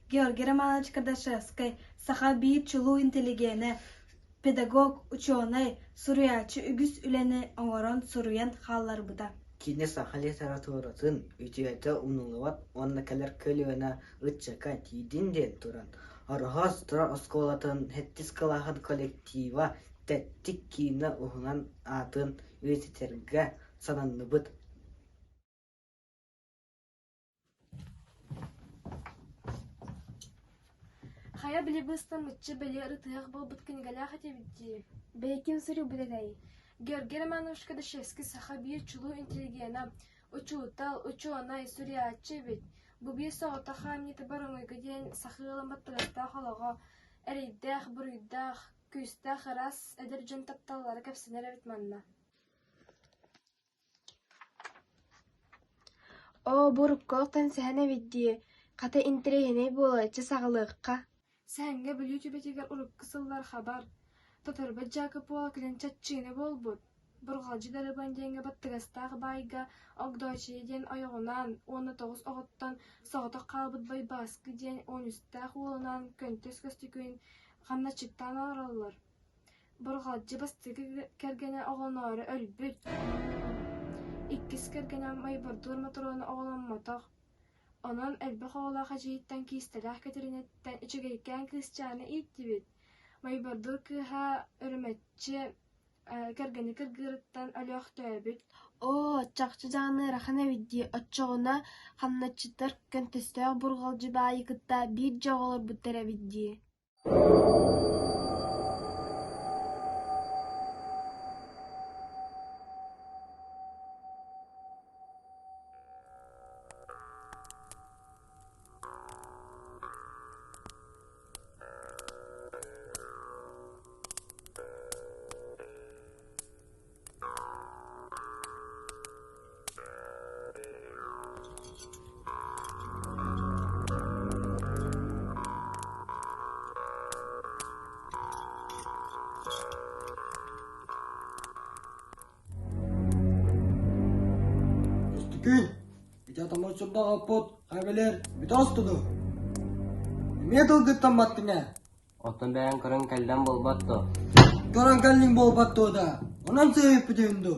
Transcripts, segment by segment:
Георгий Романович Кардашевский, саха бир чулуу интеллигене, педагог, ученый, суруячы үгүс үлени оңорон суруян халлар буда. Кини саха литературатын үтüete унулуат онна келер көлүөнө ытчака тиидинден туран. Архас тура осколатын хеттискалахан коллектива теттик кийина ухунан атын үетитерге сананныбыт. Хая біле быстан мүтчі біле ырытыяқ бол бұткынгаля хате бітті. Бәйкем сұру бұдадай. Георгий Романович Кардашевский саха бир чулуу интеллигена, учуутал, ученый, суриячы бит. Бу бир соғыта хамниты барыңыйгы ден сахыламаттылықта холоға, әрейдәқ, бұруйдақ, күстәқ, рас, әдір жын тапталлары кәпсінер әбіт манна. О, бурукколтан сәхәне битди. Ката интерегеней болайчы сағылыққа. Сәңге білю түбетегер ұрып кысыллар хабар. Татарба Джакоб Пола кілін чатчыны бол бұд. Бұрғалжы дарыбан денге баттығастағы байға, оғдойчы ден ойығынан, 19 оғыттан соғыта қалбыд бай басқы ден 13-тәқ олынан көнтес көстікін қамначыттан аралылар. Бұрғалжы бастығы кәргені оғылнары өлбіт. Иккіс кәргені майбардур моторуны оғыламатақ. Онан әлбі қоғылаға жейттен кейстеләқ кәтерінеттен үчігейкен кристианы итті бит. Майбардур кыха өріметчі кәргені кіргіріттен әліяқ тәбіт. О, чақчы жағыны рахана битди. Отчоғына қамначыттар көнтестәқ бурғалжы байықытта бір жоғылыр бұттара битди. Gün, bir adam şurada kaput, kabeler, bir dostudu. Ne dolguttan battın ya? Otun ben kırın kelden bolbattı. Karan kallin bol battı o da. Ondan sebep bütündü.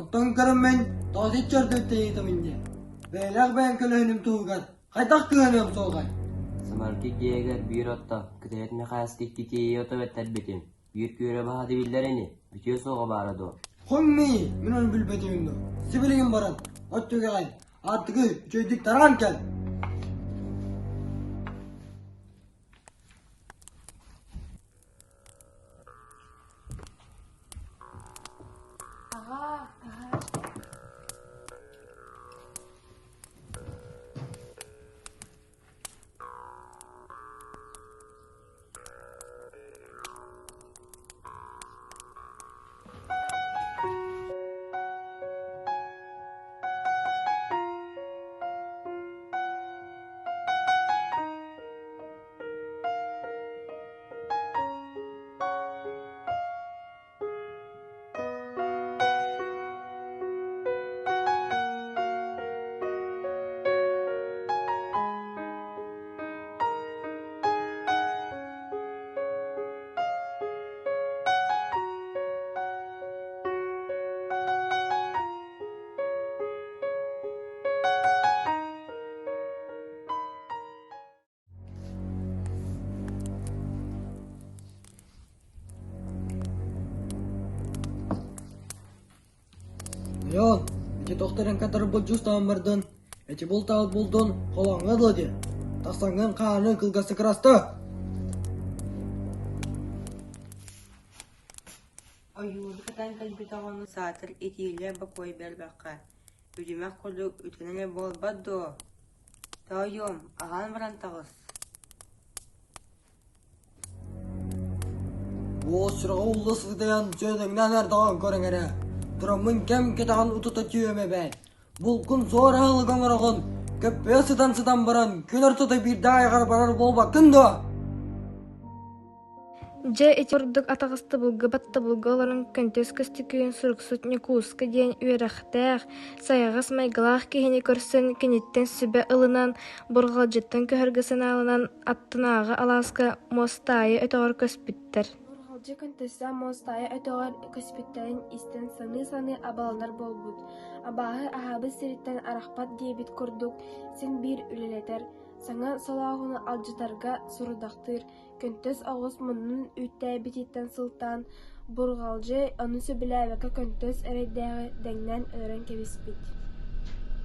Otun karın ben, daha hiç çardı öteydim ince. Beyler ben kölönüm tuğgan. Kaydak kölönüm soğgan. Samarki giyeger bir otta. Kıtayet mekastik titiyi oto ve terbitin. Bir küre bahadi billerini. Bitiyor soğa baradı. Hommi, minun bilbetündü. Sibilgin baran. Ottu gel. Artık çöydük taran gel. Аға, Yon, iki doktorun kadar bu cüz tamırdın. Eti bul tağıt buldun, kolağına de. Tasangın kanı kılgası kırastı. Oyuğulukatan kalbit ağını satır etiyle bakoy belbaqqa. Üdümek kolu ütünene bol baddo. Tağıyom, ağan varan tağız. Bu sıra oğlu sıkıdayan sözün neler dağın körün ere. Duramın kem ketağın ututa tüyöme ben. Bulkun zor ağlı gamarağın. Köpüye sıdan baran. Könür tuta bir daha yakar barar bol bakın da. Же эти ордук атағысты бұлғы батты бұлғы оларын көнтөс көсті күйін сұрықсут некуысқы дейін үйерақтақ, сайағыс майғылақ кейіне көрсін кенеттен сүбе ылынан, бұрғалжыттан көхіргісін алынан аттынағы аласқа мостайы өтіғыр көспіттер. Бургалжы көнтөсө мостайы өтөгөр көспүттерин истен саны абаланар болбут. Абааһы аһабы сириттен арахпат диэбит курдук, сен бир үлелетер. Саңа солаагыны алжытарга сурудактыр. Көнтөс оҕус муннун үттээбититтен сылтаан бургалжы ону сөбүлээбэкэ көнтөс эрейдээҕи дэҥнэн өлөрөн кэбиспит.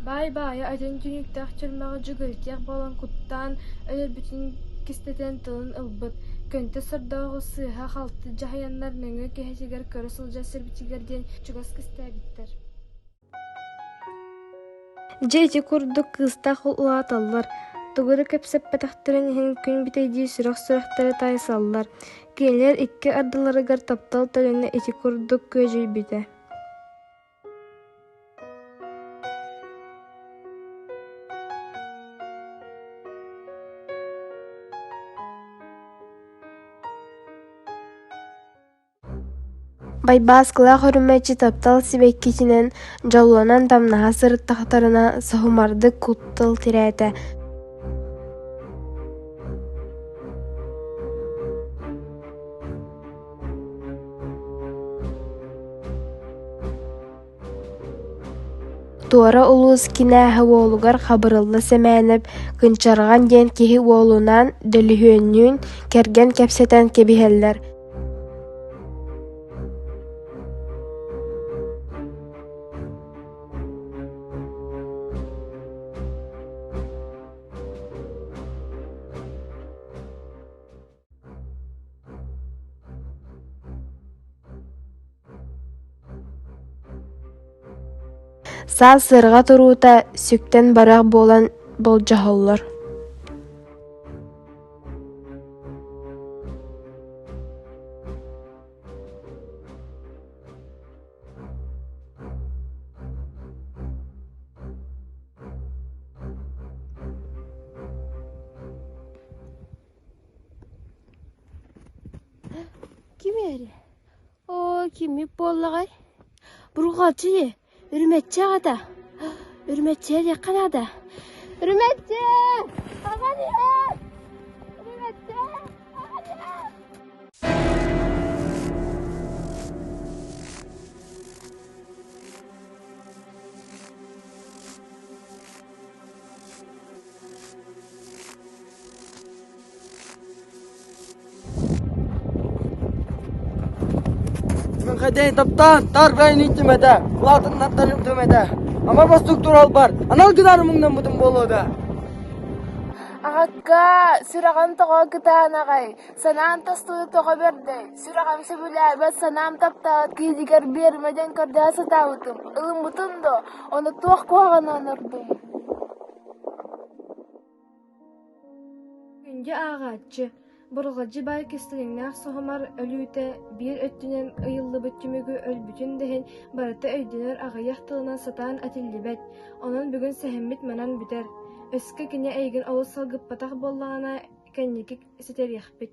Бай-бай, атын түнүктэх чөрмөҕө жүгүрүтех болан куттаан өлөрбүтүн кистетен тылын ылбыт. Көнтө сырдоҕу сыыһа халты жаһыяннар нөҥө киһитигэр көрө сылдьа сирбитигэр диэн чугас кистээбиттер. Же ити курдук кыыстах улааталлар. Тугуру кэпсэппэтахтарын иһин күн битэйдии сүрэх-сүрэхтэрэ тайсаллар. Кинилэр икки ардыларыгар таптал төлөнө ити курдук көжүйбүтэ. Байбаас кылаах өрүмэчи таптал сибэккитинэн жоллонан тамнаһа сырыттахтарына соһумардык куттал тирээте. Туора улуус кинээһэ уолугар хабырылла сэмээнэп, кынчарган диэн киһи уолунан дөлүһүөннүүн керген кэпсэтэн кэбиһэллэр. Саа сырга туруута сүктен барах буолан болжаһаллар. Kim eri? O kimi bolлагай? Бургалчы, үрмәтче ата. Үрмәтче якын ата. Үрмәтче! Аганы! Үрмәтче! Аганы! Мен хадей таптан тар гайын итимеде, латын наттарым төмеде. Ама бастук турал бар, анал гыдар мыңнан бутун болода. Агакка сүраган тоҕо кытаанагай, санаан тастыды тоҕо бердей. Сүраган сөбүлээбэт санаам таптаат киидигэр биэрмэдэн көрдөө сатаабытым. Ылымбытын до, ону туох куоҕана онордум. Күнге ааҕааччы, бургалжы бай кистилиңнаах соһомар өлүүтэ биир өттүнэн ыйыллыбыт түмүгү өлбүтүн дэһин барыта өйдөнөр аҕыйах тылынан сатаан атиллибэт, онон бүгүн сэһэммит манан бүтэр. Өскө кине эйигин олус салгыппатах боллаҕына кэнники ситериэхпит.